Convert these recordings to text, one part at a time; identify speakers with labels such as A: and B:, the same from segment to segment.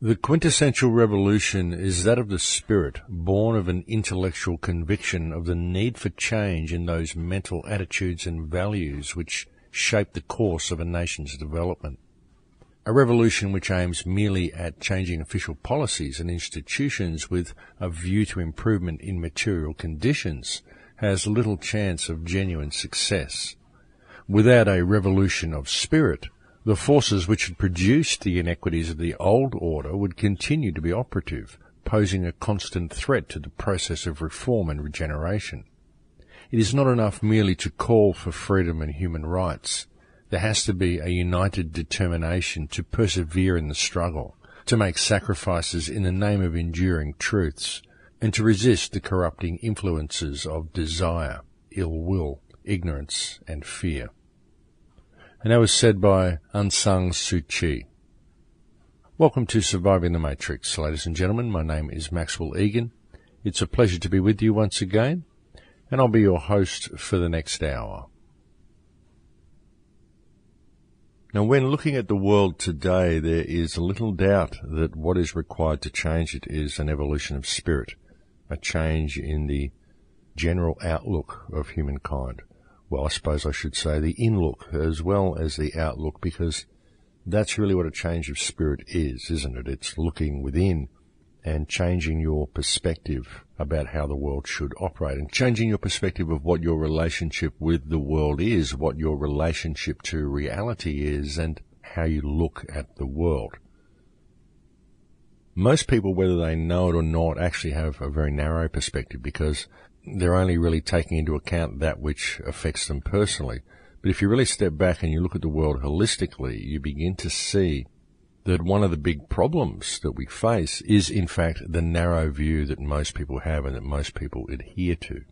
A: The quintessential revolution is that of the spirit, born of an intellectual conviction of the need for change in those mental attitudes and values which shape the course of a nation's development. A revolution which aims merely at changing official policies and institutions with a view to improvement in material conditions has little chance of genuine success. Without a revolution of spirit, the forces which had produced the inequities of the old order would continue to be operative, posing a constant threat to the process of reform and regeneration. It is not enough merely to call for freedom and human rights. There has to be a united determination to persevere in the struggle, to make sacrifices in the name of enduring truths, and to resist the corrupting influences of desire, ill will, ignorance, and fear. And that was said by Aung San Suu Kyi. Welcome to Surviving the Matrix, ladies and gentlemen. My name is Maxwell Igan. It's a pleasure to be with you once again, and I'll be your host for the next hour. Now, when looking at the world today, there is little doubt that what is required to change it is an evolution of spirit, a change in the general outlook of humankind. Well, I suppose I should say the in-look as well as the outlook, because that's really what a change of spirit is, isn't it? It's looking within and changing your perspective about how the world should operate, and changing your perspective of what your relationship with the world is, what your relationship to reality is, and how you look at the world. Most people, whether they know it or not, actually have a very narrow perspective, because they're only really taking into account that which affects them personally. But if you really step back and you look at the world holistically, you begin to see that one of the big problems that we face is, in fact, the narrow view that most people have and that most people adhere to.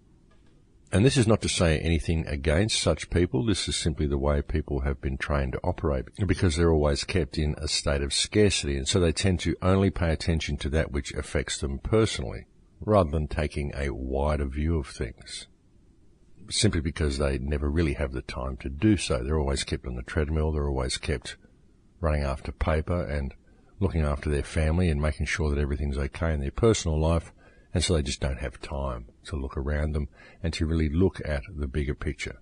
A: And this is not to say anything against such people. This is simply the way people have been trained to operate, because they're always kept in a state of scarcity, and so they tend to only pay attention to that which affects them personally, rather than taking a wider view of things, simply because they never really have the time to do so. They're always kept on the treadmill, they're always kept running after paper and looking after their family and making sure that everything's okay in their personal life, and so they just don't have time to look around them and to really look at the bigger picture.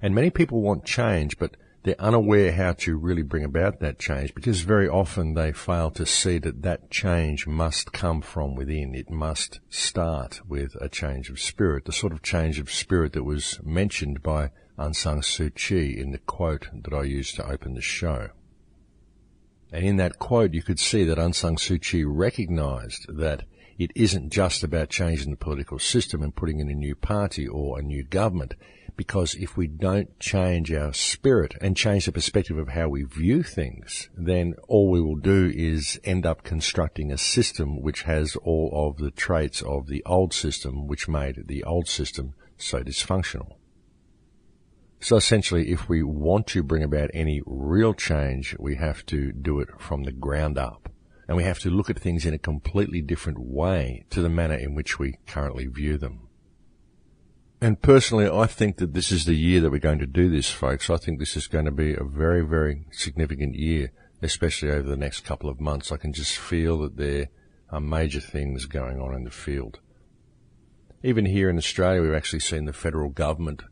A: And many people want change, but they're unaware how to really bring about that change, because very often they fail to see that that change must come from within. It must start with a change of spirit, the sort of change of spirit that was mentioned by Aung San Suu Kyi in the quote that I used to open the show. And in that quote, you could see that Aung San Suu Kyi recognized that it isn't just about changing the political system and putting in a new party or a new government, because if we don't change our spirit and change the perspective of how we view things, then all we will do is end up constructing a system which has all of the traits of the old system, which made the old system so dysfunctional. So essentially, if we want to bring about any real change, we have to do it from the ground up. And we have to look at things in a completely different way to the manner in which we currently view them. And personally, I think that this is the year that we're going to do this, folks. I think this is going to be a very, very significant year, especially over the next couple of months. I can just feel that there are major things going on in the field. Even here in Australia, we've actually seen the federal government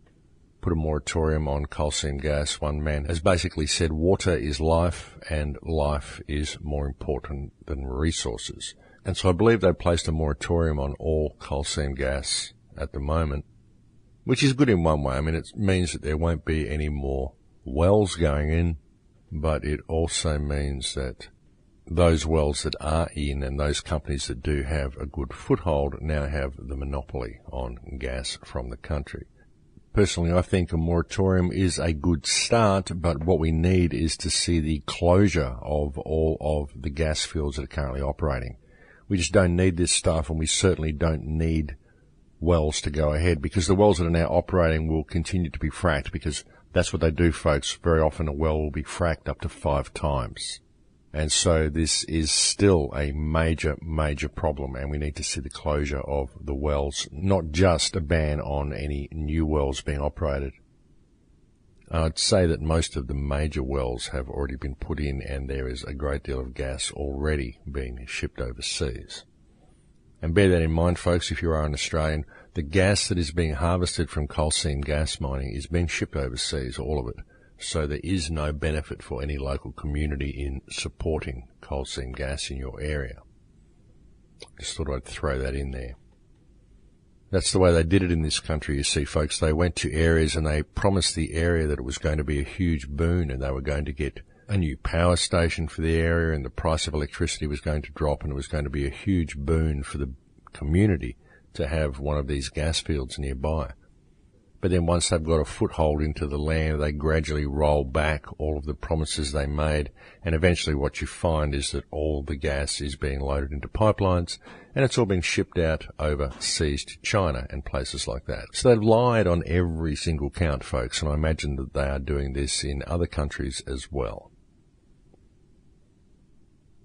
A: put a moratorium on coal seam gas. One man has basically said water is life and life is more important than resources. And so I believe they've placed a moratorium on all coal seam gas at the moment, which is good in one way. I mean, it means that there won't be any more wells going in, but it also means that those wells that are in and those companies that do have a good foothold now have the monopoly on gas from the country. Personally, I think a moratorium is a good start, but what we need is to see the closure of all of the gas fields that are currently operating. We just don't need this stuff, and we certainly don't need wells to go ahead, because the wells that are now operating will continue to be fracked, because that's what they do, folks. Very often a well will be fracked up to 5 times. And so this is still a major, major problem, and we need to see the closure of the wells, not just a ban on any new wells being operated. I'd say that most of the major wells have already been put in, and there is a great deal of gas already being shipped overseas. And bear that in mind, folks, if you are an Australian, the gas that is being harvested from coal seam gas mining is being shipped overseas, all of it. So there is no benefit for any local community in supporting coal seam gas in your area. Just thought I'd throw that in there. That's the way they did it in this country, you see, folks. They went to areas and they promised the area that it was going to be a huge boon, and they were going to get a new power station for the area, and the price of electricity was going to drop, and it was going to be a huge boon for the community to have one of these gas fields nearby. But then once they've got a foothold into the land, they gradually roll back all of the promises they made, and eventually what you find is that all the gas is being loaded into pipelines, and it's all being shipped out overseas to China and places like that. So they've lied on every single count, folks, and I imagine that they are doing this in other countries as well.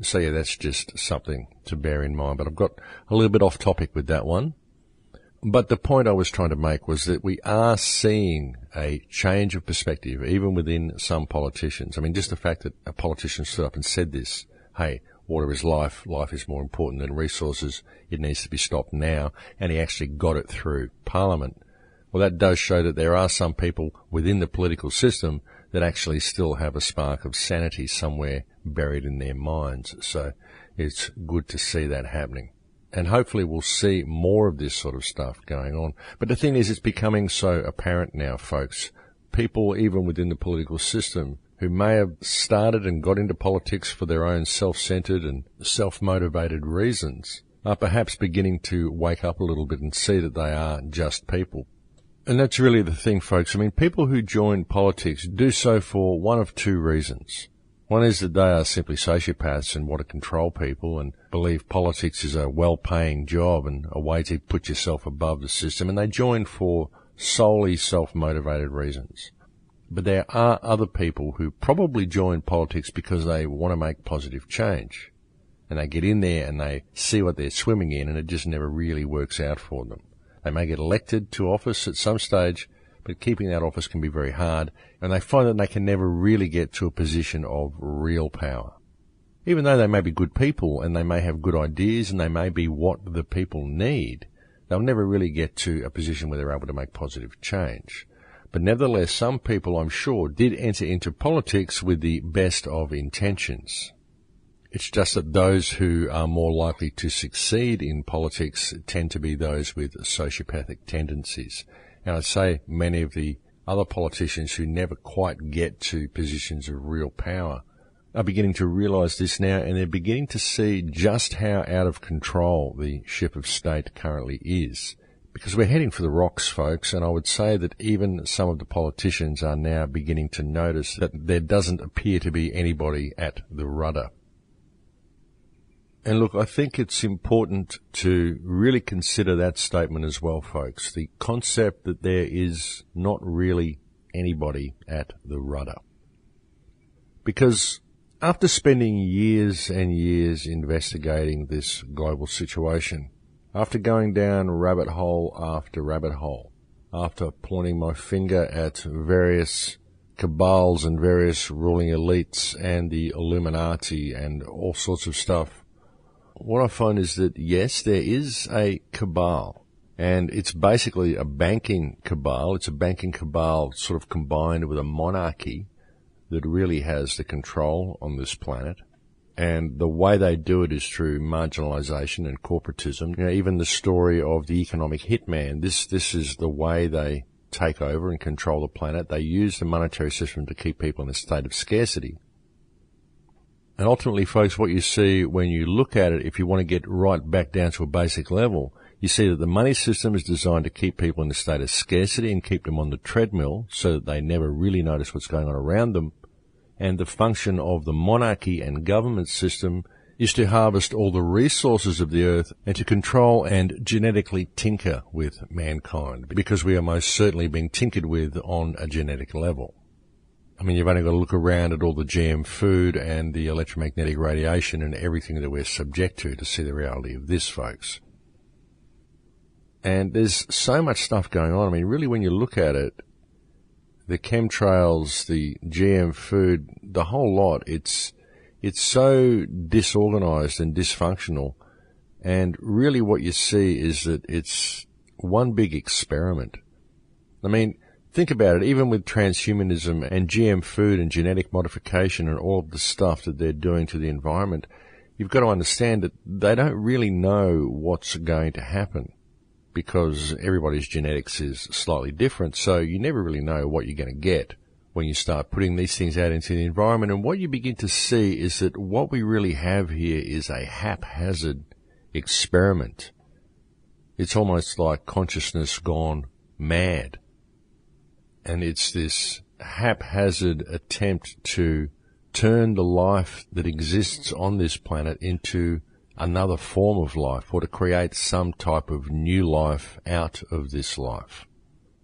A: So yeah, that's just something to bear in mind, but I've got a little bit off topic with that one. But the point I was trying to make was that we are seeing a change of perspective, even within some politicians. I mean, just the fact that a politician stood up and said this, hey, water is life, life is more important than resources, it needs to be stopped now, and he actually got it through Parliament. Well, that does show that there are some people within the political system that actually still have a spark of sanity somewhere buried in their minds. So it's good to see that happening. And hopefully we'll see more of this sort of stuff going on. But the thing is, it's becoming so apparent now, folks. People, even within the political system, who may have started and got into politics for their own self-centered and self-motivated reasons, are perhaps beginning to wake up a little bit and see that they are just people. And that's really the thing, folks. I mean, people who join politics do so for one of two reasons. One is that they are simply sociopaths and want to control people and believe politics is a well-paying job and a way to put yourself above the system, and they join for solely self-motivated reasons. But there are other people who probably join politics because they want to make positive change. And they get in there and they see what they're swimming in, and it just never really works out for them. They may get elected to office at some stage, but keeping that office can be very hard, and they find that they can never really get to a position of real power. Even though they may be good people and they may have good ideas and they may be what the people need, they'll never really get to a position where they're able to make positive change. But nevertheless, some people, I'm sure, did enter into politics with the best of intentions. It's just that those who are more likely to succeed in politics tend to be those with sociopathic tendencies. And I'd say many of the other politicians who never quite get to positions of real power are beginning to realise this now, and they're beginning to see just how out of control the ship of state currently is. Because we're heading for the rocks, folks, and I would say that even some of the politicians are now beginning to notice that there doesn't appear to be anybody at the rudder. And look, I think it's important to really consider that statement as well, folks. The concept that there is not really anybody at the rudder. Because after spending years and years investigating this global situation, after going down rabbit hole after rabbit hole, after pointing my finger at various cabals and various ruling elites and the Illuminati and all sorts of stuff, what I find is that, yes, there is a cabal, and it's basically a banking cabal. It's a banking cabal sort of combined with a monarchy that really has the control on this planet. And the way they do it is through marginalization and corporatism. You know, even the story of the economic hitman, this is the way they take over and control the planet. They use the monetary system to keep people in a state of scarcity. And ultimately, folks, what you see when you look at it, if you want to get right back down to a basic level, you see that the money system is designed to keep people in a state of scarcity and keep them on the treadmill so that they never really notice what's going on around them. And the function of the monarchy and government system is to harvest all the resources of the earth and to control and genetically tinker with mankind, because we are most certainly being tinkered with on a genetic level. I mean, you've only got to look around at all the GM food and the electromagnetic radiation and everything that we're subject to see the reality of this, folks. And there's so much stuff going on. I mean, really, when you look at it, the chemtrails, the GM food, the whole lot, it's so disorganized and dysfunctional. And really what you see is that it's one big experiment. I mean, think about it, even with transhumanism and GM food and genetic modification and all of the stuff that they're doing to the environment, you've got to understand that they don't really know what's going to happen because everybody's genetics is slightly different, so you never really know what you're going to get when you start putting these things out into the environment. And what you begin to see is that what we really have here is a haphazard experiment. It's almost like consciousness gone mad. And it's this haphazard attempt to turn the life that exists on this planet into another form of life, or to create some type of new life out of this life.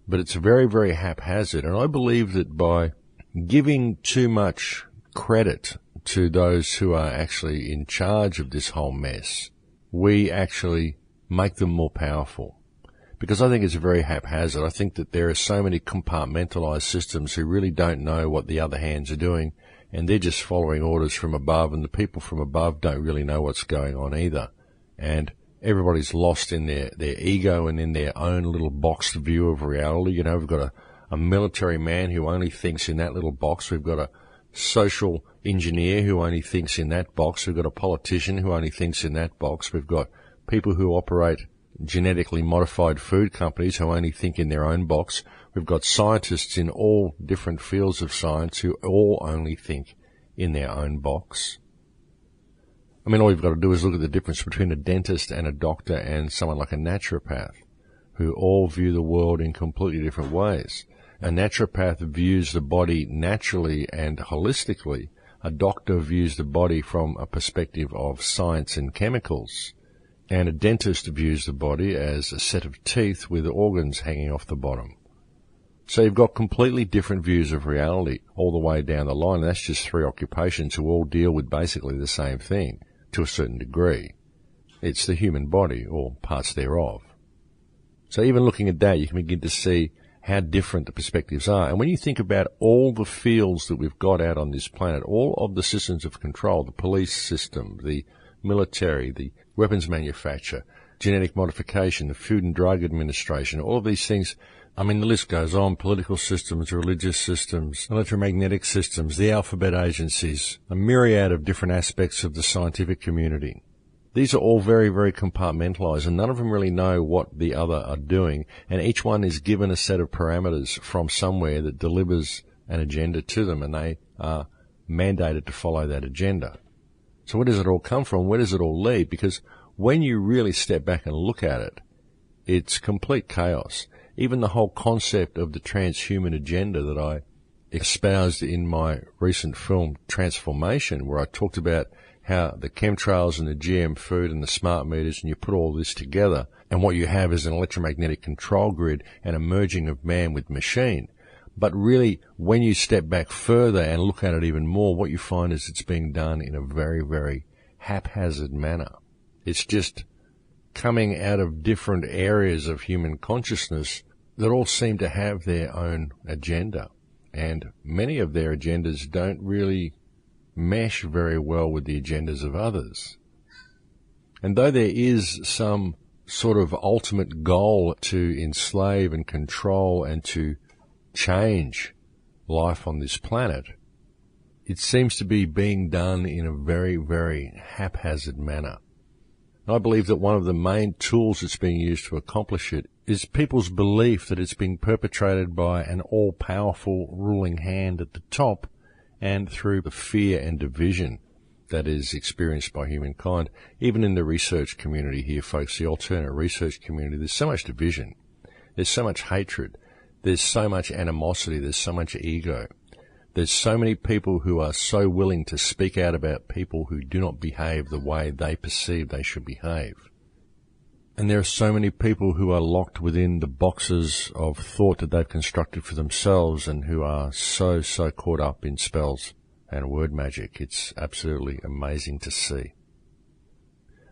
A: But it's very, very haphazard. And I believe that by giving too much credit to those who are actually in charge of this whole mess, we actually make them more powerful. Because I think it's very haphazard. I think that there are so many compartmentalized systems who really don't know what the other hands are doing, and they're just following orders from above, and the people from above don't really know what's going on either. And everybody's lost in their ego and in their own little boxed view of reality. You know, we've got a military man who only thinks in that little box. We've got a social engineer who only thinks in that box. We've got a politician who only thinks in that box. We've got people who operate genetically modified food companies who only think in their own box. We've got scientists in all different fields of science who all only think in their own box. I mean, all you've got to do is look at the difference between a dentist and a doctor and someone like a naturopath, who all view the world in completely different ways. A naturopath views the body naturally and holistically. A doctor views the body from a perspective of science and chemicals. And a dentist views the body as a set of teeth with organs hanging off the bottom. So you've got completely different views of reality all the way down the line. And that's just three occupations who all deal with basically the same thing to a certain degree. It's the human body, or parts thereof. So even looking at that, you can begin to see how different the perspectives are. And when you think about all the fields that we've got out on this planet, all of the systems of control, the police system, the military, the weapons manufacture, genetic modification, the Food and Drug Administration, all of these things, I mean, the list goes on, political systems, religious systems, electromagnetic systems, the alphabet agencies, a myriad of different aspects of the scientific community. These are all very, very compartmentalized, and none of them really know what the other are doing, and each one is given a set of parameters from somewhere that delivers an agenda to them, and they are mandated to follow that agenda. So where does it all come from? Where does it all lead? Because when you really step back and look at it, it's complete chaos. Even the whole concept of the transhuman agenda that I espoused in my recent film, Transformation, where I talked about how the chemtrails and the GM food and the smart meters, and you put all this together, and what you have is an electromagnetic control grid and a merging of man with machine. But really, when you step back further and look at it even more, what you find is it's being done in a very, very haphazard manner. It's just coming out of different areas of human consciousness that all seem to have their own agenda. And many of their agendas don't really mesh very well with the agendas of others. And though there is some sort of ultimate goal to enslave and control and to change life on this planet, it seems to be being done in a very, very haphazard manner. And I believe that one of the main tools that's being used to accomplish it is people's belief that it's being perpetrated by an all-powerful ruling hand at the top, and through the fear and division that is experienced by humankind. Even in the research community here, folks, the alternate research community, there's so much division. There's so much hatred. There's so much animosity. There's so much ego. There's so many people who are so willing to speak out about people who do not behave the way they perceive they should behave. And there are so many people who are locked within the boxes of thought that they've constructed for themselves, and who are so caught up in spells and word magic. It's absolutely amazing to see.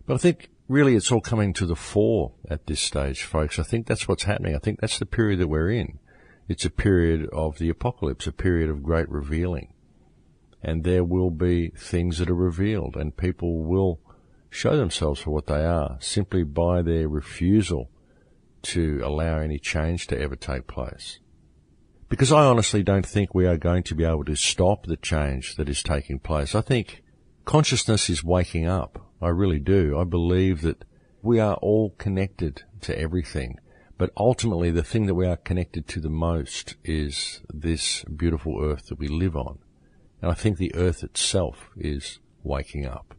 A: But I think really it's all coming to the fore at this stage, folks. I think that's what's happening. I think that's the period that we're in. It's a period of the apocalypse, a period of great revealing. And there will be things that are revealed, and people will show themselves for what they are, simply by their refusal to allow any change to ever take place. Because I honestly don't think we are going to be able to stop the change that is taking place. I think consciousness is waking up. I really do. I believe that we are all connected to everything. But ultimately, the thing that we are connected to the most is this beautiful earth that we live on. And I think the earth itself is waking up.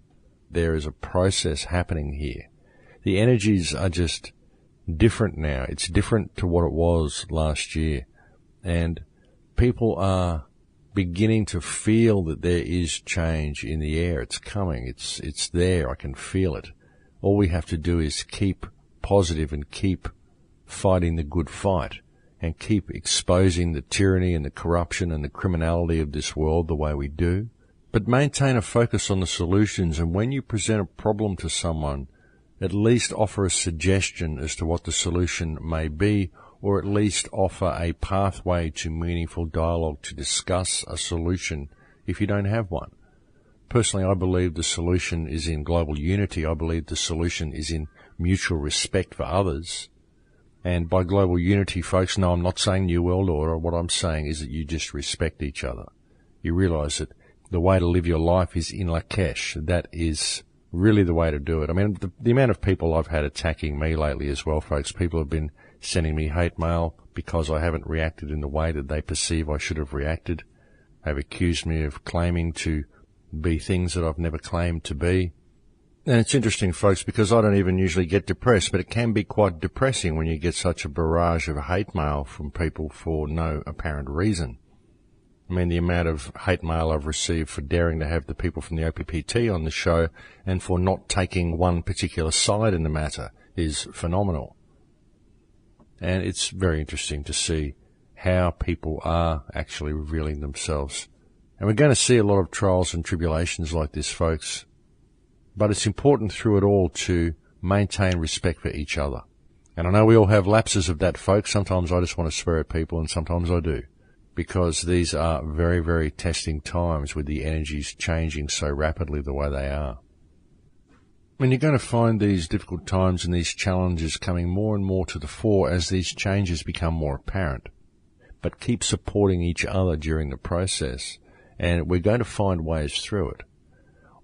A: There is a process happening here. The energies are just different now. It's different to what it was last year. And people are beginning to feel that there is change in the air. It's coming. It's there. I can feel it. All we have to do is keep positive and keep fighting the good fight and keep exposing the tyranny and the corruption and the criminality of this world the way we do. But maintain a focus on the solutions, and when you present a problem to someone, at least offer a suggestion as to what the solution may be, or at least offer a pathway to meaningful dialogue to discuss a solution if you don't have one. Personally, I believe the solution is in global unity. I believe the solution is in mutual respect for others. And by global unity, folks, no, I'm not saying New World Order. What I'm saying is that you just respect each other. You realize that the way to live your life is in Lakesh. That is really the way to do it. I mean, the amount of people I've had attacking me lately as well, folks, people have been sending me hate mail because I haven't reacted in the way that they perceive I should have reacted. They've accused me of claiming to be things that I've never claimed to be. And it's interesting, folks, because I don't even usually get depressed, but it can be quite depressing when you get such a barrage of hate mail from people for no apparent reason. I mean, the amount of hate mail I've received for daring to have the people from the OPPT on the show and for not taking one particular side in the matter is phenomenal. And it's very interesting to see how people are actually revealing themselves. And we're going to see a lot of trials and tribulations like this, folks. But it's important through it all to maintain respect for each other. And I know we all have lapses of that, folks. Sometimes I just want to swear at people, and sometimes I do. Because these are very, very testing times with the energies changing so rapidly the way they are. I mean, you're going to find these difficult times and these challenges coming more and more to the fore as these changes become more apparent. But keep supporting each other during the process, and we're going to find ways through it.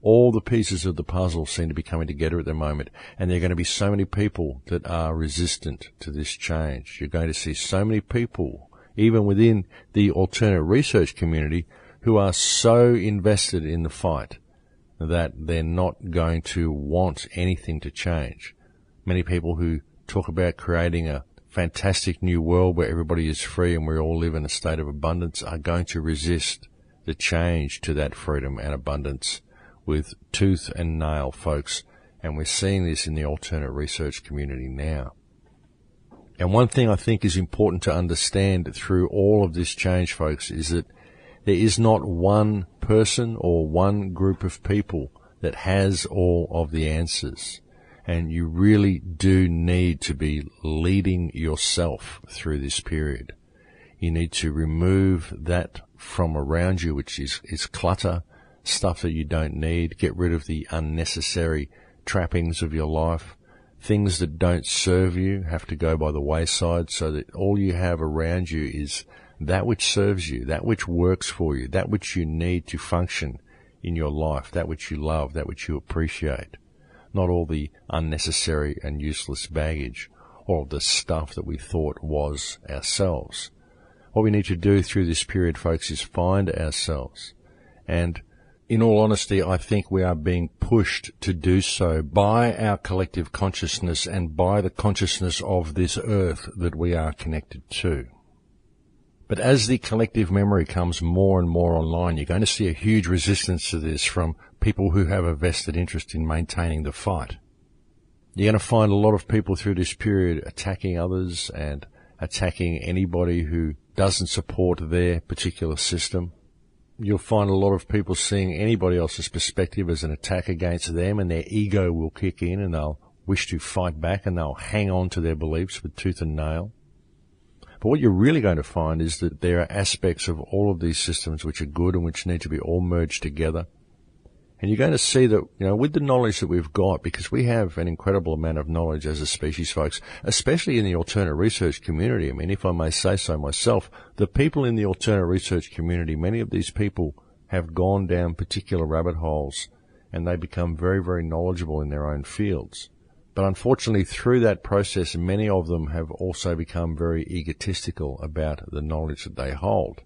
A: All the pieces of the puzzle seem to be coming together at the moment, and there are going to be so many people that are resistant to this change. You're going to see so many people, even within the alternate research community, who are so invested in the fight that they're not going to want anything to change. Many people who talk about creating a fantastic new world where everybody is free and we all live in a state of abundance are going to resist the change to that freedom and abundance with tooth and nail, folks. And we're seeing this in the alternate research community now. And one thing I think is important to understand through all of this change, folks, is that there is not one person or one group of people that has all of the answers. And you really do need to be leading yourself through this period. You need to remove that from around you, which is clutter, stuff that you don't need. Get rid of the unnecessary trappings of your life. Things that don't serve you have to go by the wayside so that all you have around you is that which serves you, that which works for you, that which you need to function in your life, that which you love, that which you appreciate. Not all the unnecessary and useless baggage or the stuff that we thought was ourselves. What we need to do through this period, folks, is find ourselves. And in all honesty, I think we are being pushed to do so by our collective consciousness and by the consciousness of this earth that we are connected to. But as the collective memory comes more and more online, you're going to see a huge resistance to this from people who have a vested interest in maintaining the fight. You're going to find a lot of people through this period attacking others and attacking anybody who doesn't support their particular system. You'll find a lot of people seeing anybody else's perspective as an attack against them, and their ego will kick in and they'll wish to fight back and they'll hang on to their beliefs with tooth and nail. But what you're really going to find is that there are aspects of all of these systems which are good and which need to be all merged together. And you're going to see that, with the knowledge that we've got, because we have an incredible amount of knowledge as a species, folks, especially in the alternate research community. I mean, if I may say so myself, the people in the alternate research community, many of these people have gone down particular rabbit holes and they become very, very knowledgeable in their own fields. But unfortunately, through that process, many of them have also become very egotistical about the knowledge that they hold.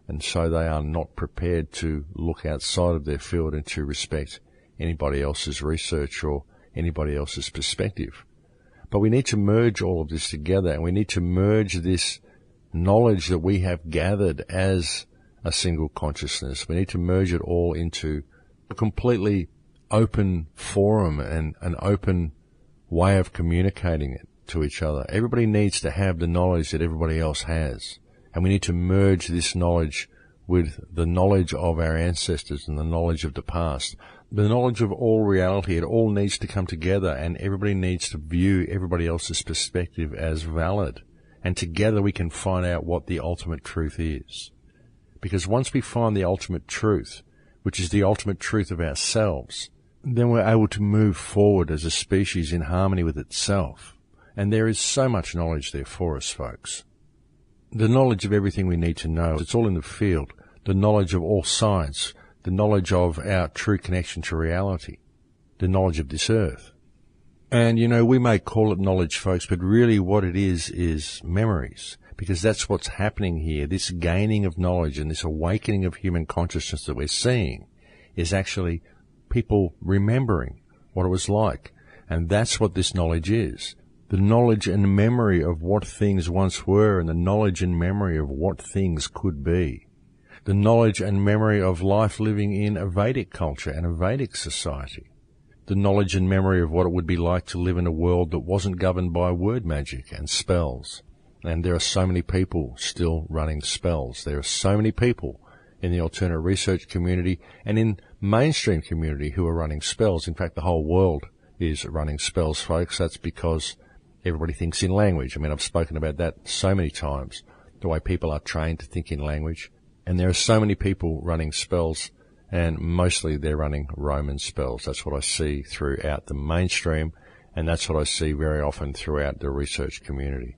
A: And so they are not prepared to look outside of their field and to respect anybody else's research or anybody else's perspective. But we need to merge all of this together, and we need to merge this knowledge that we have gathered as a single consciousness. We need to merge it all into a completely open forum and an open way of communicating it to each other. Everybody needs to have the knowledge that everybody else has. And we need to merge this knowledge with the knowledge of our ancestors and the knowledge of the past. The knowledge of all reality, it all needs to come together, and everybody needs to view everybody else's perspective as valid. And together we can find out what the ultimate truth is. Because once we find the ultimate truth, which is the ultimate truth of ourselves, then we're able to move forward as a species in harmony with itself. And there is so much knowledge there for us, folks. The knowledge of everything we need to know, it's all in the field. The knowledge of all science, the knowledge of our true connection to reality, the knowledge of this earth. And, we may call it knowledge, folks, but really what it is memories, because that's what's happening here. This gaining of knowledge and this awakening of human consciousness that we're seeing is actually people remembering what it was like. And that's what this knowledge is. The knowledge and memory of what things once were, and the knowledge and memory of what things could be. The knowledge and memory of life living in a Vedic culture and a Vedic society. The knowledge and memory of what it would be like to live in a world that wasn't governed by word magic and spells. And there are so many people still running spells. There are so many people in the alternate research community and in mainstream community who are running spells. In fact, the whole world is running spells, folks. That's because everybody thinks in language. I mean, I've spoken about that so many times, the way people are trained to think in language. And there are so many people running spells, and mostly they're running Roman spells. That's what I see throughout the mainstream, and that's what I see very often throughout the research community.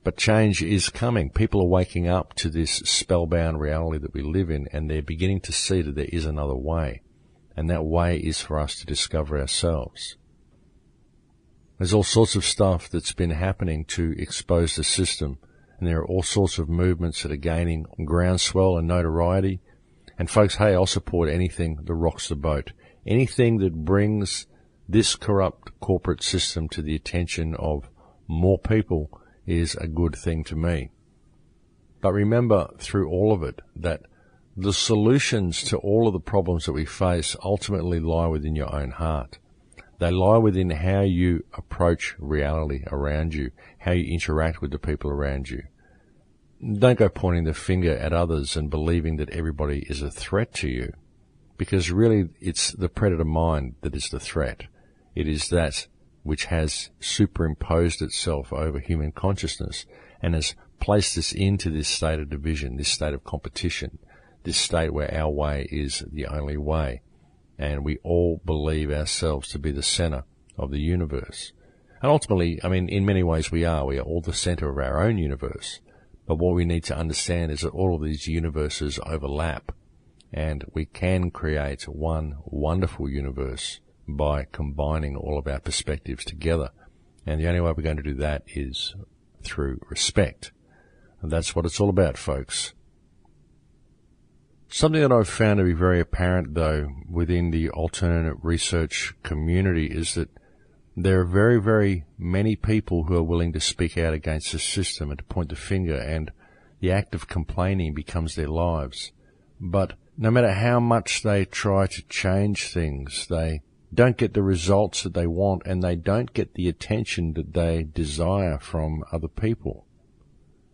A: But change is coming. People are waking up to this spellbound reality that we live in, and they're beginning to see that there is another way. And that way is for us to discover ourselves. There's all sorts of stuff that's been happening to expose the system, and there are all sorts of movements that are gaining groundswell and notoriety. And folks, hey, I'll support anything that rocks the boat. Anything that brings this corrupt corporate system to the attention of more people is a good thing to me. But remember through all of it that the solutions to all of the problems that we face ultimately lie within your own heart. They lie within how you approach reality around you, how you interact with the people around you. Don't go pointing the finger at others and believing that everybody is a threat to you, because really it's the predator mind that is the threat. It is that which has superimposed itself over human consciousness and has placed us into this state of division, this state of competition, this state where our way is the only way. And we all believe ourselves to be the center of the universe. And ultimately, I mean, in many ways we are all the center of our own universe. But what we need to understand is that all of these universes overlap, and we can create one wonderful universe by combining all of our perspectives together. And the only way we're going to do that is through respect. And that's what it's all about, folks. Something that I've found to be very apparent, though, within the alternate research community is that there are very, very many people who are willing to speak out against the system and to point the finger, and the act of complaining becomes their lives. But no matter how much they try to change things, they don't get the results that they want, and they don't get the attention that they desire from other people.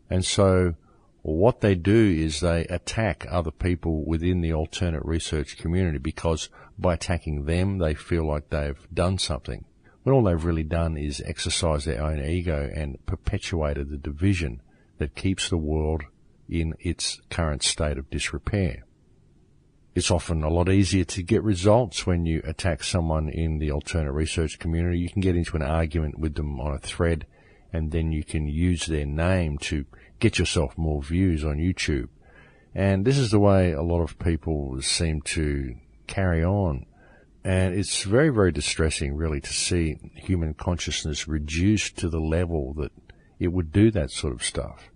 A: And so what they do is they attack other people within the alternate research community, because by attacking them, they feel like they've done something, when all they've really done is exercise their own ego and perpetuated the division that keeps the world in its current state of disrepair. It's often a lot easier to get results when you attack someone in the alternate research community. You can get into an argument with them on a thread, and then you can use their name to get yourself more views on YouTube. And this is the way a lot of people seem to carry on. And it's very, very distressing, really, to see human consciousness reduced to the level that it would do that sort of stuff.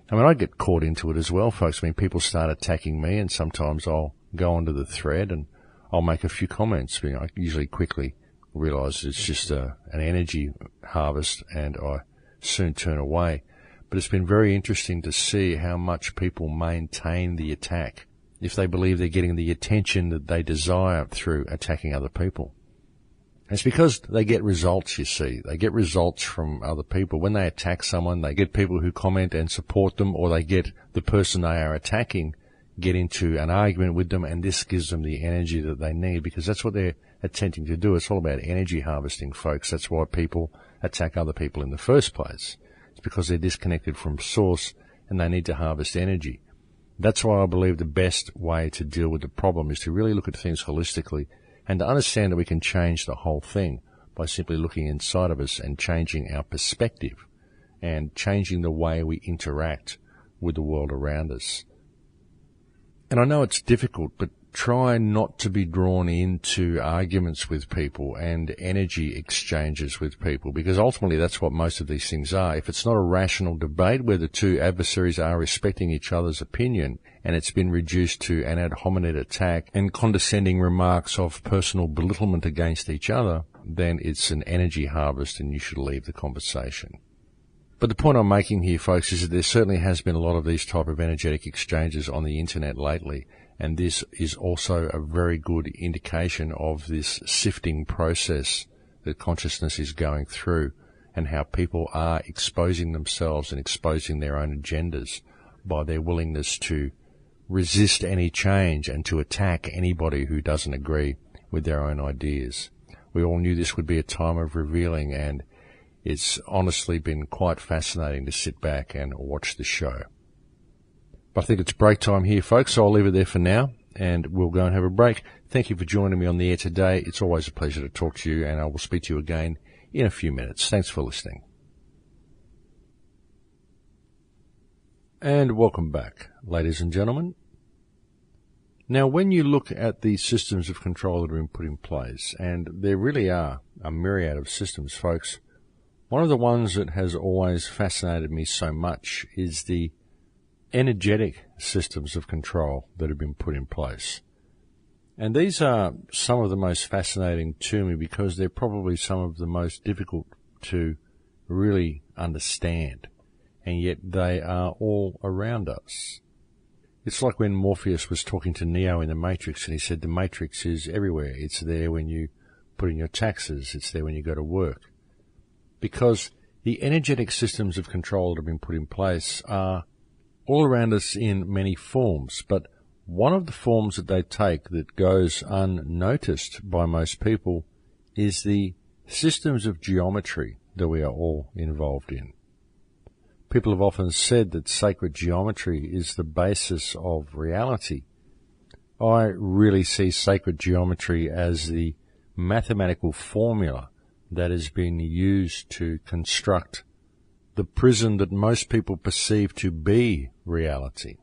A: I mean, I get caught into it as well, folks. I mean, people start attacking me, and sometimes I'll go onto the thread and I'll make a few comments. I usually quickly realize it's just an energy harvest, and I soon turn away. But it's been very interesting to see how much people maintain the attack if they believe they're getting the attention that they desire through attacking other people. And it's because they get results, you see. They get results from other people. When they attack someone, they get people who comment and support them, or they get the person they are attacking get into an argument with them, and this gives them the energy that they need, because that's what they're attempting to do. It's all about energy harvesting, folks. That's why people attack other people in the first place. It's because they're disconnected from source and they need to harvest energy. That's why I believe the best way to deal with the problem is to really look at things holistically and to understand that we can change the whole thing by simply looking inside of us and changing our perspective and changing the way we interact with the world around us. And I know it's difficult, but try not to be drawn into arguments with people and energy exchanges with people, because ultimately that's what most of these things are. If it's not a rational debate where the two adversaries are respecting each other's opinion, and it's been reduced to an ad hominem attack and condescending remarks of personal belittlement against each other, then it's an energy harvest and you should leave the conversation. But the point I'm making here, folks, is that there certainly has been a lot of these type of energetic exchanges on the internet lately, and this is also a very good indication of this sifting process that consciousness is going through, and how people are exposing themselves and exposing their own agendas by their willingness to resist any change and to attack anybody who doesn't agree with their own ideas. We all knew this would be a time of revealing, and it's honestly been quite fascinating to sit back and watch the show. But I think it's break time here, folks, so I'll leave it there for now, and we'll go and have a break. Thank you for joining me on the air today. It's always a pleasure to talk to you, and I will speak to you again in a few minutes. Thanks for listening. And welcome back, ladies and gentlemen. Now, when you look at the systems of control that have been put in place, and there really are a myriad of systems, folks, one of the ones that has always fascinated me so much is the energetic systems of control that have been put in place. And these are some of the most fascinating to me because they're probably some of the most difficult to really understand, and yet they are all around us. It's like when Morpheus was talking to Neo in the Matrix, and he said the Matrix is everywhere. It's there when you put in your taxes. It's there when you go to work. Because the energetic systems of control that have been put in place are all around us in many forms, but one of the forms that they take that goes unnoticed by most people is the systems of geometry that we are all involved in. People have often said that sacred geometry is the basis of reality. I really see sacred geometry as the mathematical formula that has been used to construct the prison that most people perceive to be reality.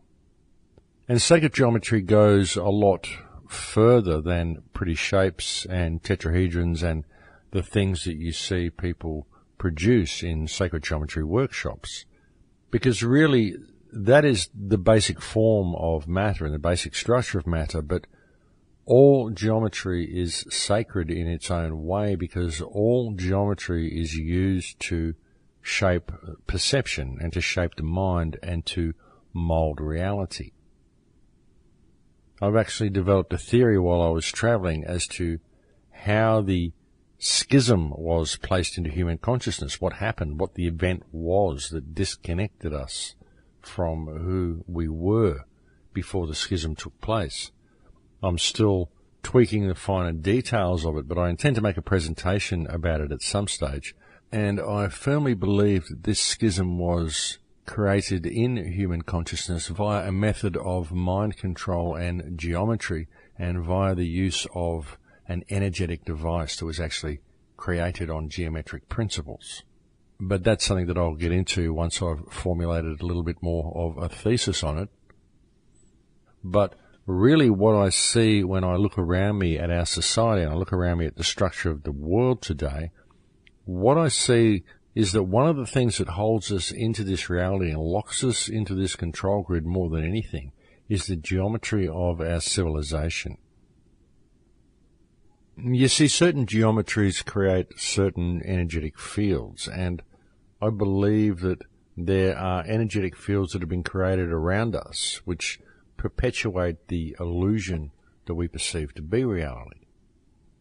A: And sacred geometry goes a lot further than pretty shapes and tetrahedrons and the things that you see people produce in sacred geometry workshops. Because really, that is the basic form of matter and the basic structure of matter, but all geometry is sacred in its own way because all geometry is used to shape perception and to shape the mind and to mold reality. I've actually developed a theory while I was traveling as to how the schism was placed into human consciousness, what happened, what the event was that disconnected us from who we were before the schism took place. I'm still tweaking the finer details of it, but I intend to make a presentation about it at some stage. And I firmly believe that this schism was created in human consciousness via a method of mind control and geometry, and via the use of an energetic device that was actually created on geometric principles. But that's something that I'll get into once I've formulated a little bit more of a thesis on it. But really what I see when I look around me at our society, and I look around me at the structure of the world today, what I see is that one of the things that holds us into this reality and locks us into this control grid more than anything is the geometry of our civilization. You see, certain geometries create certain energetic fields, and I believe that there are energetic fields that have been created around us which perpetuate the illusion that we perceive to be reality.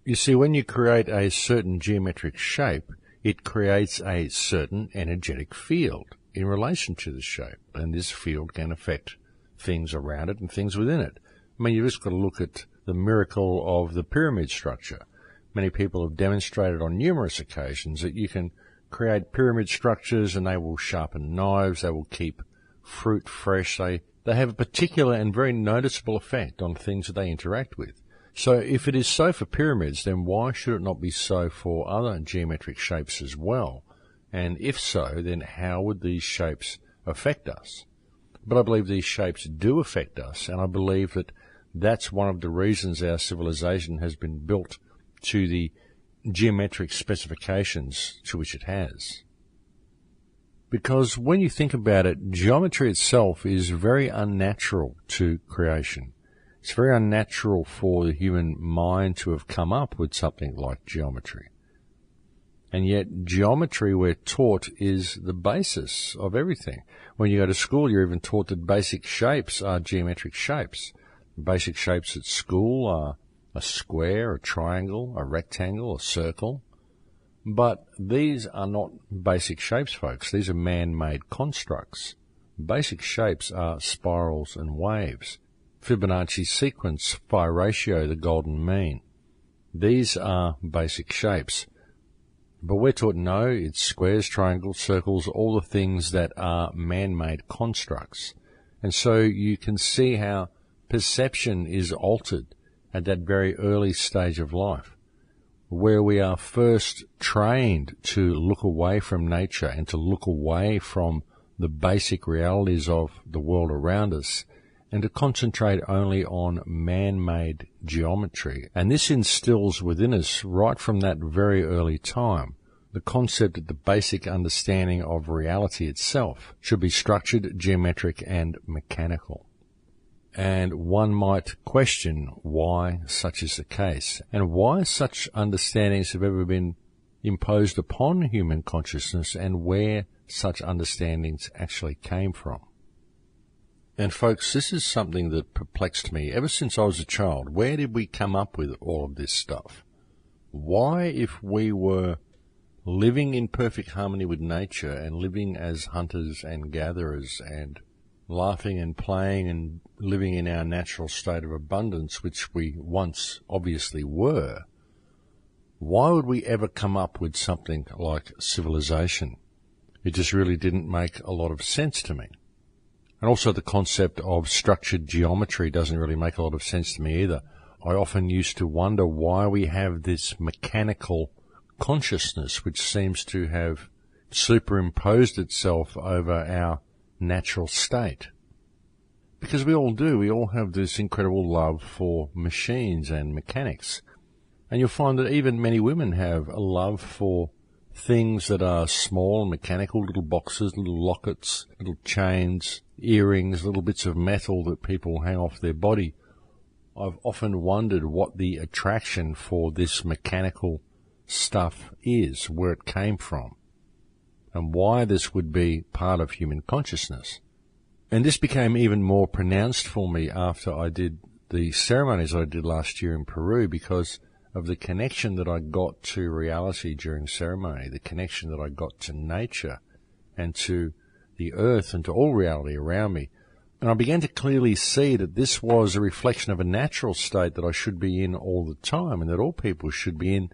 A: You see, when you create a certain geometric shape, it creates a certain energetic field in relation to the shape, and this field can affect things around it and things within it. I mean, you've just got to look at the miracle of the pyramid structure. Many people have demonstrated on numerous occasions that you can create pyramid structures and they will sharpen knives, they will keep fruit fresh, they have a particular and very noticeable effect on things that they interact with. So if it is so for pyramids, then why should it not be so for other geometric shapes as well? And if so, then how would these shapes affect us? But I believe these shapes do affect us, and I believe that that's one of the reasons our civilization has been built to the geometric specifications to which it has. Because when you think about it, geometry itself is very unnatural to creation. It's very unnatural for the human mind to have come up with something like geometry. And yet geometry, we're taught, is the basis of everything. When you go to school, you're even taught that basic shapes are geometric shapes. Basic shapes at school are a square, a triangle, a rectangle, a circle. But these are not basic shapes, folks. These are man-made constructs. Basic shapes are spirals and waves. Fibonacci sequence, phi ratio, the golden mean. These are basic shapes. But we're taught no, it's squares, triangles, circles, all the things that are man-made constructs. And so you can see how perception is altered at that very early stage of life, where we are first trained to look away from nature and to look away from the basic realities of the world around us, and to concentrate only on man-made geometry. And this instills within us, right from that very early time, the concept that the basic understanding of reality itself should be structured, geometric, and mechanical. And one might question why such is the case, and why such understandings have ever been imposed upon human consciousness, and where such understandings actually came from. And folks, this is something that perplexed me ever since I was a child. Where did we come up with all of this stuff? Why, if we were living in perfect harmony with nature and living as hunters and gatherers and laughing and playing and living in our natural state of abundance, which we once obviously were, why would we ever come up with something like civilization? It just really didn't make a lot of sense to me. And also the concept of structured geometry doesn't really make a lot of sense to me either. I often used to wonder why we have this mechanical consciousness which seems to have superimposed itself over our natural state. Because we all do. We all have this incredible love for machines and mechanics. And you'll find that even many women have a love for things that are small and mechanical, little boxes, little lockets, little chains, earrings, little bits of metal that people hang off their body. I've often wondered what the attraction for this mechanical stuff is, where it came from, and why this would be part of human consciousness. And this became even more pronounced for me after I did the ceremonies I did last year in Peru, because of the connection that I got to reality during ceremony, the connection that I got to nature and to the earth and to all reality around me. And I began to clearly see that this was a reflection of a natural state that I should be in all the time and that all people should be in.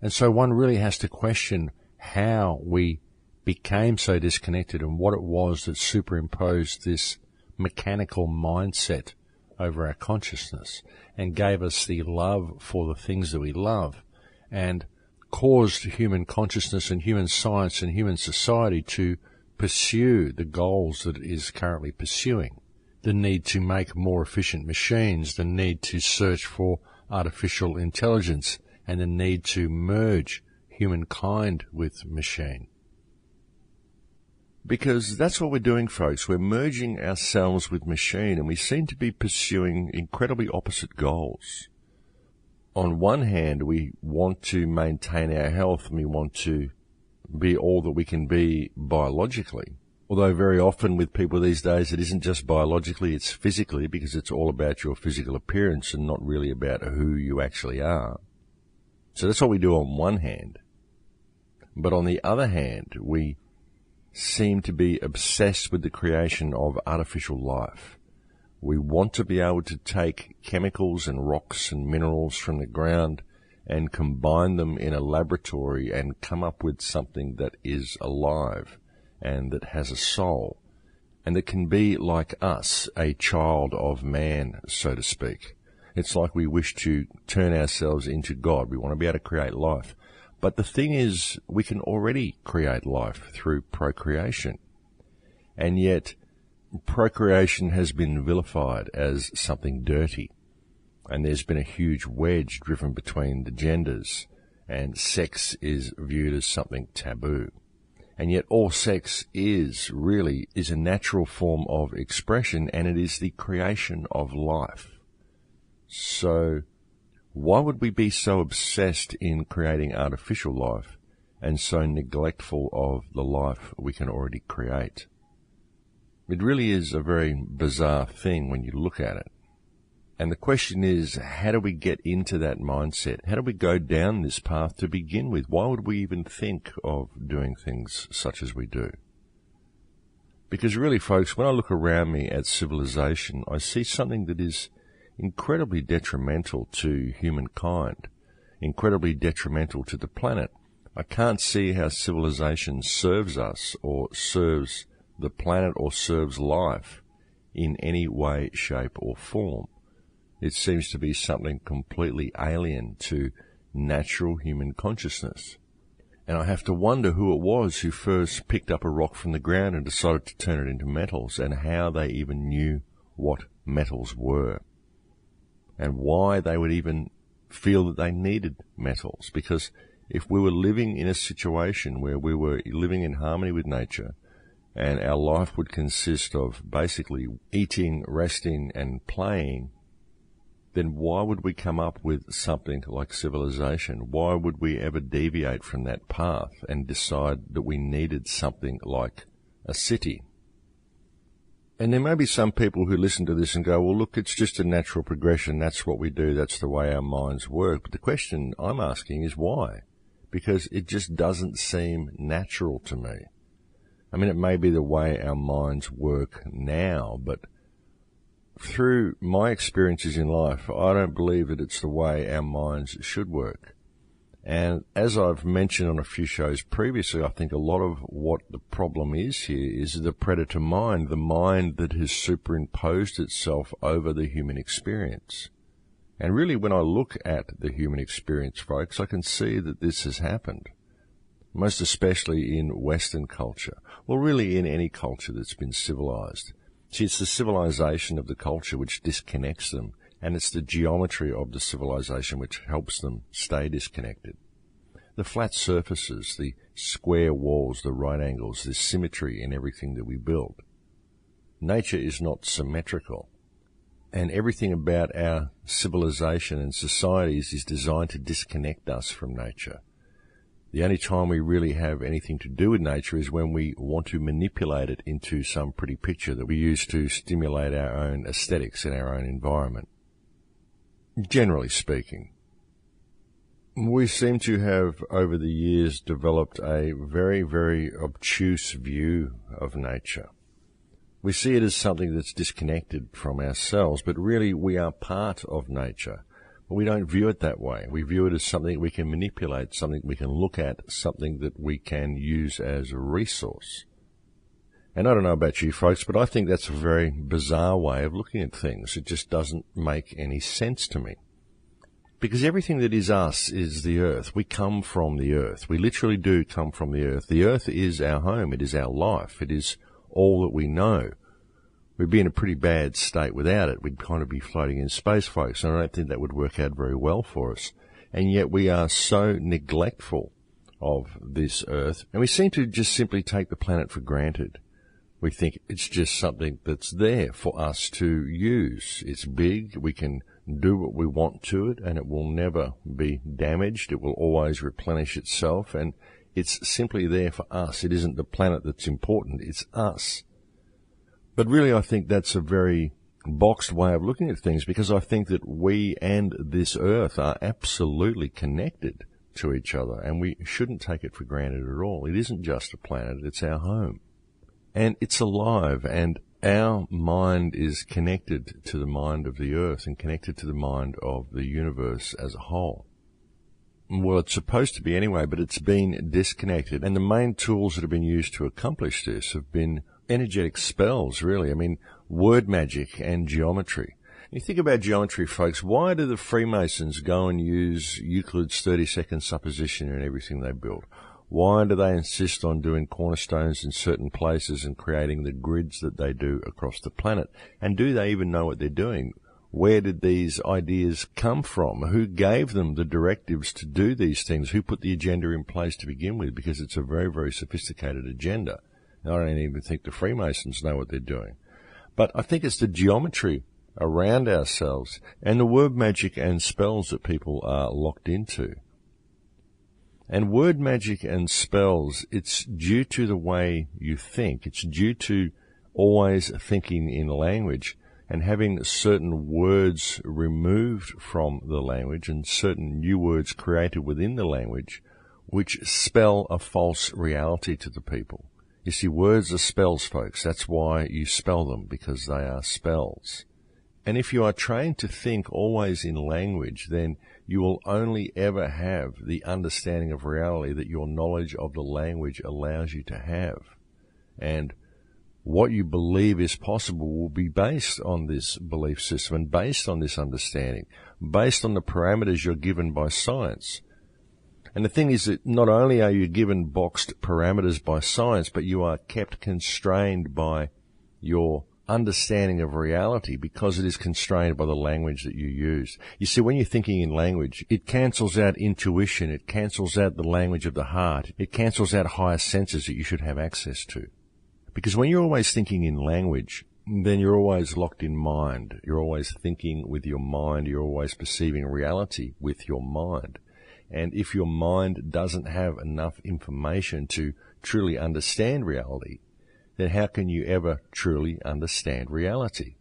A: And so one really has to question how we became so disconnected, and what it was that superimposed this mechanical mindset over our consciousness and gave us the love for the things that we love and caused human consciousness and human science and human society to pursue the goals that it is currently pursuing. The need to make more efficient machines, the need to search for artificial intelligence, and the need to merge humankind with machine. Because that's what we're doing, folks. We're merging ourselves with machine, and we seem to be pursuing incredibly opposite goals. On one hand, we want to maintain our health, and we want to be all that we can be biologically. Although very often with people these days, it isn't just biologically, it's physically, because it's all about your physical appearance and not really about who you actually are. So that's what we do on one hand. But on the other hand, we seem to be obsessed with the creation of artificial life. We want to be able to take chemicals and rocks and minerals from the ground and combine them in a laboratory and come up with something that is alive and that has a soul and that can be like us, a child of man, so to speak. It's like we wish to turn ourselves into God. We want to be able to create life. But the thing is, we can already create life through procreation. And yet, procreation has been vilified as something dirty. And there's been a huge wedge driven between the genders, and sex is viewed as something taboo. And yet all sex is a natural form of expression, and it is the creation of life. So why would we be so obsessed in creating artificial life and so neglectful of the life we can already create? It really is a very bizarre thing when you look at it. And the question is, how do we get into that mindset? How do we go down this path to begin with? Why would we even think of doing things such as we do? Because really, folks, when I look around me at civilization, I see something that is incredibly detrimental to humankind, incredibly detrimental to the planet. I can't see how civilization serves us or serves the planet or serves life in any way, shape or form. It seems to be something completely alien to natural human consciousness. And I have to wonder who it was who first picked up a rock from the ground and decided to turn it into metals, and how they even knew what metals were, and why they would even feel that they needed metals. Because if we were living in a situation where we were living in harmony with nature, and our life would consist of basically eating, resting, and playing, then why would we come up with something like civilization? Why would we ever deviate from that path and decide that we needed something like a city? And there may be some people who listen to this and go, well, look, it's just a natural progression. That's what we do. That's the way our minds work. But the question I'm asking is why? Because it just doesn't seem natural to me. I mean, it may be the way our minds work now, but through my experiences in life, I don't believe that it's the way our minds should work. And as I've mentioned on a few shows previously, I think a lot of what the problem is here is the predator mind, the mind that has superimposed itself over the human experience. And really, when I look at the human experience, folks, I can see that this has happened, most especially in Western culture, well, really in any culture that's been civilized. See, it's the civilization of the culture which disconnects them, and it's the geometry of the civilization which helps them stay disconnected. The flat surfaces, the square walls, the right angles, the symmetry in everything that we build. Nature is not symmetrical, and everything about our civilization and societies is designed to disconnect us from nature. The only time we really have anything to do with nature is when we want to manipulate it into some pretty picture that we use to stimulate our own aesthetics and our own environment. Generally speaking, we seem to have over the years developed a very, very obtuse view of nature. We see it as something that's disconnected from ourselves, but really we are part of nature. We don't view it that way. We view it as something we can manipulate, something we can look at, something that we can use as a resource. And I don't know about you folks, but I think that's a very bizarre way of looking at things. It just doesn't make any sense to me. Because everything that is us is the earth. We come from the earth. We literally do come from the earth. The earth is our home. It is our life. It is all that we know. We'd be in a pretty bad state without it. We'd kind of be floating in space, folks, and I don't think that would work out very well for us. And yet we are so neglectful of this earth, and we seem to just simply take the planet for granted. We think it's just something that's there for us to use. It's big, we can do what we want to it, and it will never be damaged. It will always replenish itself, and it's simply there for us. It isn't the planet that's important, it's us. But really, I think that's a very boxed way of looking at things, because I think that we and this earth are absolutely connected to each other, and we shouldn't take it for granted at all. It isn't just a planet, it's our home. And it's alive, and our mind is connected to the mind of the earth and connected to the mind of the universe as a whole. Well, it's supposed to be anyway, but it's been disconnected, and the main tools that have been used to accomplish this have been energetic spells, really. I mean, word magic and geometry. You think about geometry, folks, why do the Freemasons go and use Euclid's 30-second supposition in everything they build? Why do they insist on doing cornerstones in certain places and creating the grids that they do across the planet? And do they even know what they're doing? Where did these ideas come from? Who gave them the directives to do these things? Who put the agenda in place to begin with? Because it's a very, very sophisticated agenda. I don't even think the Freemasons know what they're doing. But I think it's the geometry around ourselves and the word magic and spells that people are locked into. And word magic and spells, it's due to the way you think. It's due to always thinking in language and having certain words removed from the language and certain new words created within the language which spell a false reality to the people. You see, words are spells, folks. That's why you spell them, because they are spells. And if you are trained to think always in language, then you will only ever have the understanding of reality that your knowledge of the language allows you to have. And what you believe is possible will be based on this belief system and based on this understanding, based on the parameters you're given by science. And the thing is that not only are you given boxed parameters by science, but you are kept constrained by your understanding of reality because it is constrained by the language that you use. You see, when you're thinking in language, it cancels out intuition, it cancels out the language of the heart, it cancels out higher senses that you should have access to. Because when you're always thinking in language, then you're always locked in mind. You're always thinking with your mind, you're always perceiving reality with your mind. And if your mind doesn't have enough information to truly understand reality, then how can you ever truly understand reality?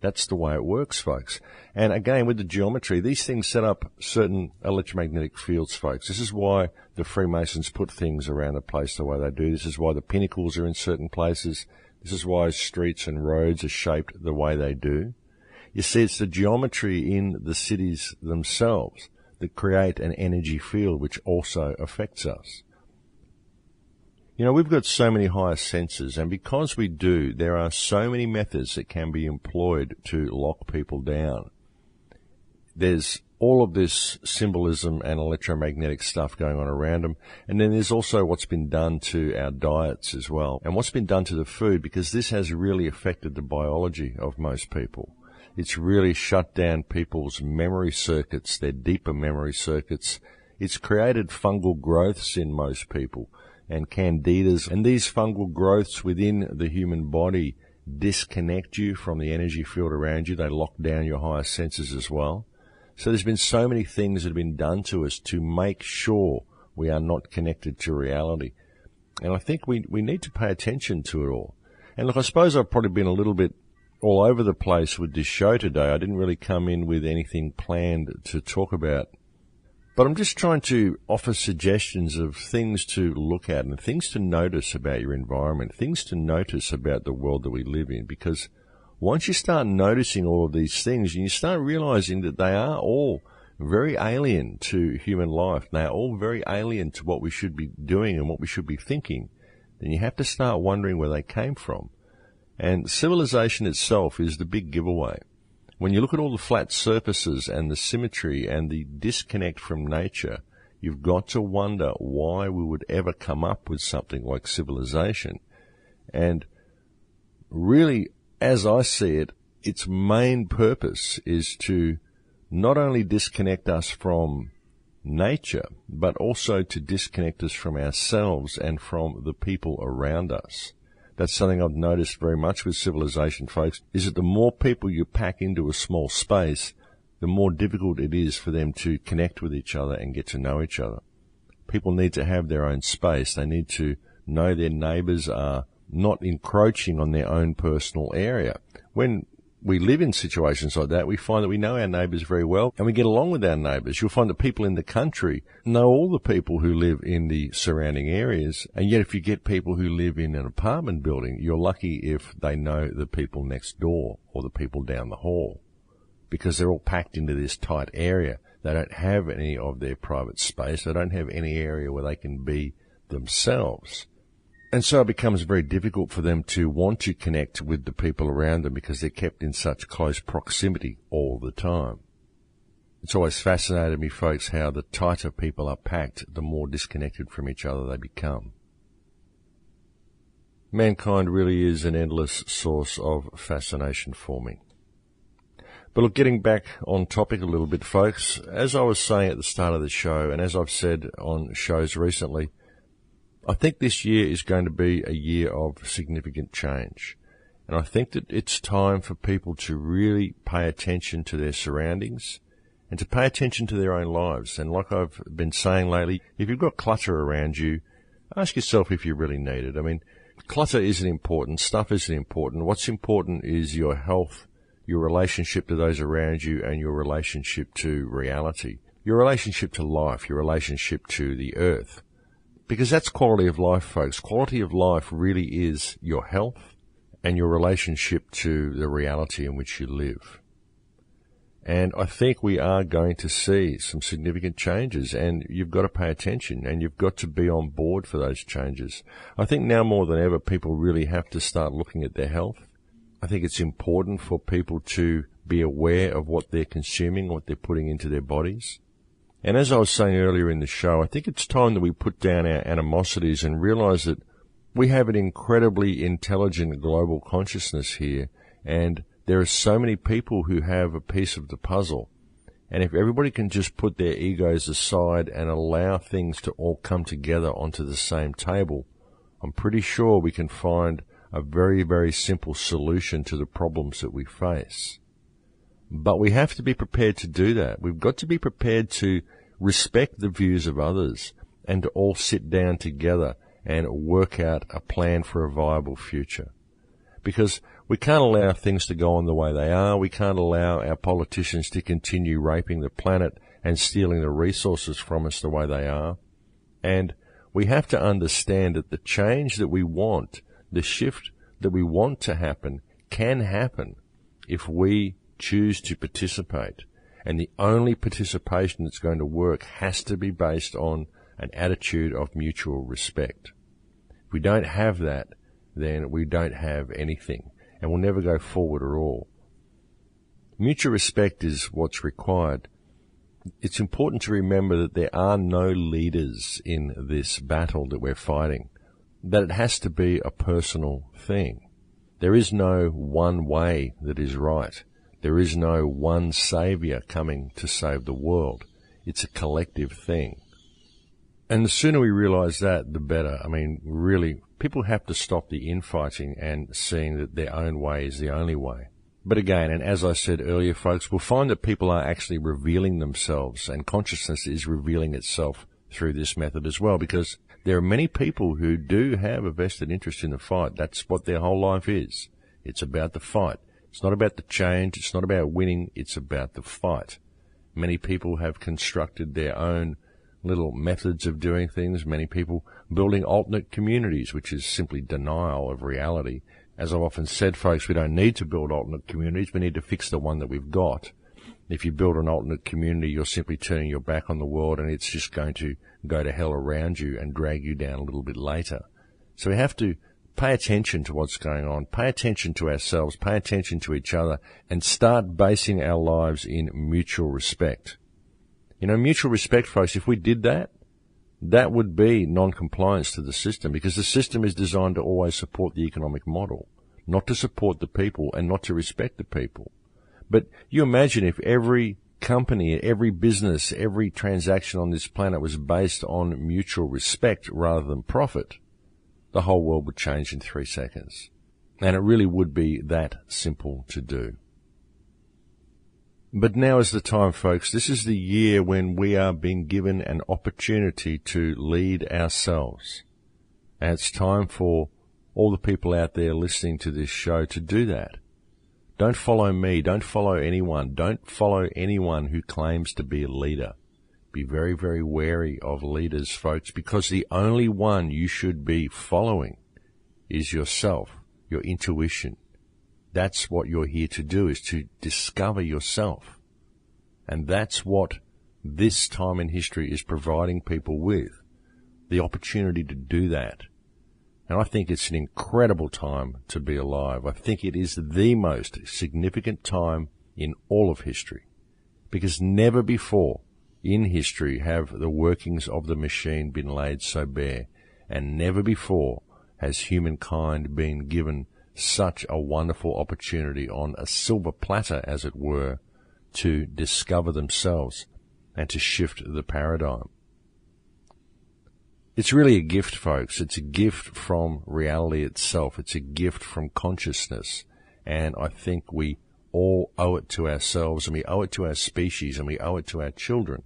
A: That's the way it works, folks. And again, with the geometry, these things set up certain electromagnetic fields, folks. This is why the Freemasons put things around the place the way they do. This is why the pinnacles are in certain places. This is why streets and roads are shaped the way they do. You see, it's the geometry in the cities themselves that create an energy field which also affects us. You know, we've got so many higher senses, and because we do, there are so many methods that can be employed to lock people down. There's all of this symbolism and electromagnetic stuff going on around them, and then there's also what's been done to our diets as well, and what's been done to the food, because this has really affected the biology of most people. It's really shut down people's memory circuits, their deeper memory circuits. It's created fungal growths in most people and candidas, and these fungal growths within the human body disconnect you from the energy field around you. They lock down your higher senses as well. So there's been so many things that have been done to us to make sure we are not connected to reality. And I think we need to pay attention to it all. And look, I suppose I've probably been a little bit all over the place with this show today. I didn't really come in with anything planned to talk about. But I'm just trying to offer suggestions of things to look at and things to notice about your environment, things to notice about the world that we live in, because once you start noticing all of these things and you start realizing that they are all very alien to human life, they are all very alien to what we should be doing and what we should be thinking, then you have to start wondering where they came from. And civilization itself is the big giveaway. When you look at all the flat surfaces and the symmetry and the disconnect from nature, you've got to wonder why we would ever come up with something like civilization. And really, as I see it, its main purpose is to not only disconnect us from nature, but also to disconnect us from ourselves and from the people around us. That's something I've noticed very much with civilization, folks, is that the more people you pack into a small space, the more difficult it is for them to connect with each other and get to know each other. People need to have their own space. They need to know their neighbours are not encroaching on their own personal area. When we live in situations like that, we find that we know our neighbours very well and we get along with our neighbours. You'll find that people in the country know all the people who live in the surrounding areas, and yet if you get people who live in an apartment building, you're lucky if they know the people next door or the people down the hall, because they're all packed into this tight area. They don't have any of their private space. They don't have any area where they can be themselves. And so it becomes very difficult for them to want to connect with the people around them because they're kept in such close proximity all the time. It's always fascinated me, folks, how the tighter people are packed, the more disconnected from each other they become. Mankind really is an endless source of fascination for me. But look, getting back on topic a little bit, folks, as I was saying at the start of the show, and as I've said on shows recently, I think this year is going to be a year of significant change. And I think that it's time for people to really pay attention to their surroundings and to pay attention to their own lives. And like I've been saying lately, if you've got clutter around you, ask yourself if you really need it. I mean, clutter isn't important. Stuff isn't important. What's important is your health, your relationship to those around you, and your relationship to reality, your relationship to life, your relationship to the earth. Because that's quality of life, folks. Quality of life really is your health and your relationship to the reality in which you live. And I think we are going to see some significant changes, and you've got to pay attention and you've got to be on board for those changes. I think now more than ever, people really have to start looking at their health. I think it's important for people to be aware of what they're consuming, what they're putting into their bodies. And as I was saying earlier in the show, I think it's time that we put down our animosities and realize that we have an incredibly intelligent global consciousness here, and there are so many people who have a piece of the puzzle. And if everybody can just put their egos aside and allow things to all come together onto the same table, I'm pretty sure we can find a very, very simple solution to the problems that we face. But we have to be prepared to do that. We've got to be prepared to respect the views of others and to all sit down together and work out a plan for a viable future. Because we can't allow things to go on the way they are. We can't allow our politicians to continue raping the planet and stealing the resources from us the way they are. And we have to understand that the change that we want, the shift that we want to happen, can happen if we choose to participate. And the only participation that's going to work has to be based on an attitude of mutual respect. If we don't have that, then we don't have anything, and we'll never go forward at all. Mutual respect is what's required. It's important to remember that there are no leaders in this battle that we're fighting, that it has to be a personal thing. There is no one way that is right. There is no one saviour coming to save the world. It's a collective thing. And the sooner we realise that, the better. I mean, really, people have to stop the infighting and seeing that their own way is the only way. But again, and as I said earlier, folks, we'll find that people are actually revealing themselves, and consciousness is revealing itself through this method as well, because there are many people who do have a vested interest in the fight. That's what their whole life is. It's about the fight. It's not about the change. It's not about winning. It's about the fight. Many people have constructed their own little methods of doing things. Many people building alternate communities, which is simply denial of reality, As I've often said, folks, we don't need to build alternate communities. We need to fix the one that we've got. If you build an alternate community, you're simply turning your back on the world, and it's just going to go to hell around you and drag you down a little bit later. So we have to pay attention to what's going on, pay attention to ourselves, pay attention to each other, and start basing our lives in mutual respect. You know, mutual respect, folks, if we did that, that would be non-compliance to the system, because the system is designed to always support the economic model, not to support the people and not to respect the people. But you imagine if every company, every business, every transaction on this planet was based on mutual respect rather than profit, the whole world would change in 3 seconds. And it really would be that simple to do. But now is the time, folks. This is the year when we are being given an opportunity to lead ourselves. And it's time for all the people out there listening to this show to do that. Don't follow me. Don't follow anyone. Don't follow anyone who claims to be a leader. Be very, very wary of leaders, folks, because the only one you should be following is yourself, your intuition. That's what you're here to do, is to discover yourself. And that's what this time in history is providing people with, the opportunity to do that. And I think it's an incredible time to be alive. I think it is the most significant time in all of history, because never before in history have the workings of the machine been laid so bare, and never before has humankind been given such a wonderful opportunity on a silver platter, as it were, to discover themselves and to shift the paradigm. It's really a gift, folks. It's a gift from reality itself. It's a gift from consciousness. And I think we all owe it to ourselves, and we owe it to our species, and we owe it to our children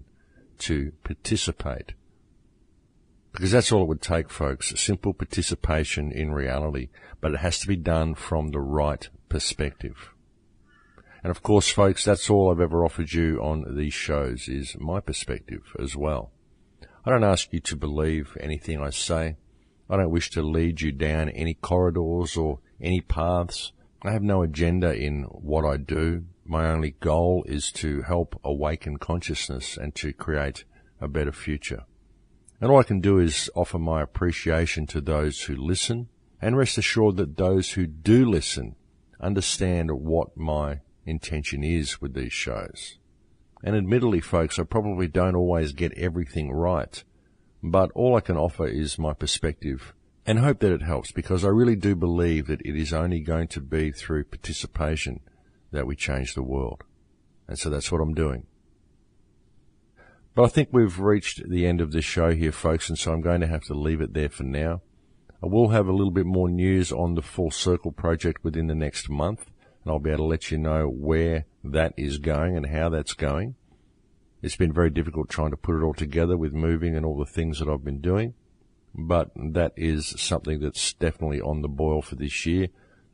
A: to participate. Because that's all it would take, folks, simple participation in reality. But it has to be done from the right perspective. And of course, folks, that's all I've ever offered you on these shows, is my perspective as well. I don't ask you to believe anything I say. I don't wish to lead you down any corridors or any paths. I have no agenda in what I do. My only goal is to help awaken consciousness and to create a better future. And all I can do is offer my appreciation to those who listen, and rest assured that those who do listen understand what my intention is with these shows. And admittedly, folks, I probably don't always get everything right, but all I can offer is my perspective and hope that it helps, because I really do believe that it is only going to be through participation that we change the world. And so that's what I'm doing. But I think we've reached the end of this show here, folks, and so I'm going to have to leave it there for now. I will have a little bit more news on the Full Circle project within the next month, and I'll be able to let you know where that is going and how that's going. It's been very difficult trying to put it all together with moving and all the things that I've been doing, but that is something that's definitely on the boil for this year.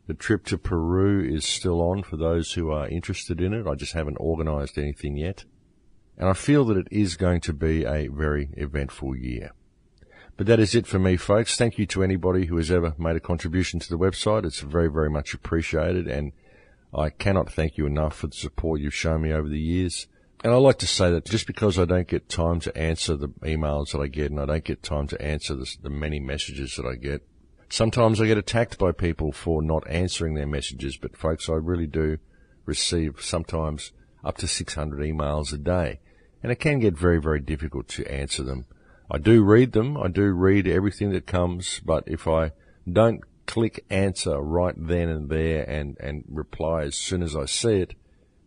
A: The trip to Peru is still on for those who are interested in it. I just haven't organized anything yet. And I feel that it is going to be a very eventful year. But that is it for me, folks. Thank you to anybody who has ever made a contribution to the website. It's very, very much appreciated, and I cannot thank you enough for the support you've shown me over the years. And I like to say that just because I don't get time to answer the emails that I get, and I don't get time to answer the many messages that I get, sometimes I get attacked by people for not answering their messages. But folks, I really do receive sometimes up to 600 emails a day, and it can get very, very difficult to answer them. I do read them. I do read everything that comes, but if I don't click answer right then and there and reply as soon as I see it,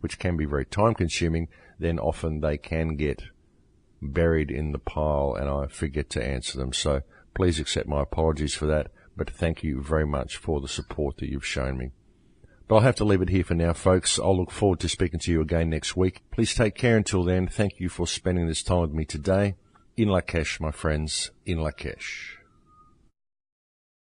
A: which can be very time consuming, then often they can get buried in the pile and I forget to answer them. So please accept my apologies for that, but thank you very much for the support that you've shown me. But I'll have to leave it here for now, folks. I'll look forward to speaking to you again next week. Please take care until then. Thank you for spending this time with me today. In Lakesh, my friends, in Lakesh.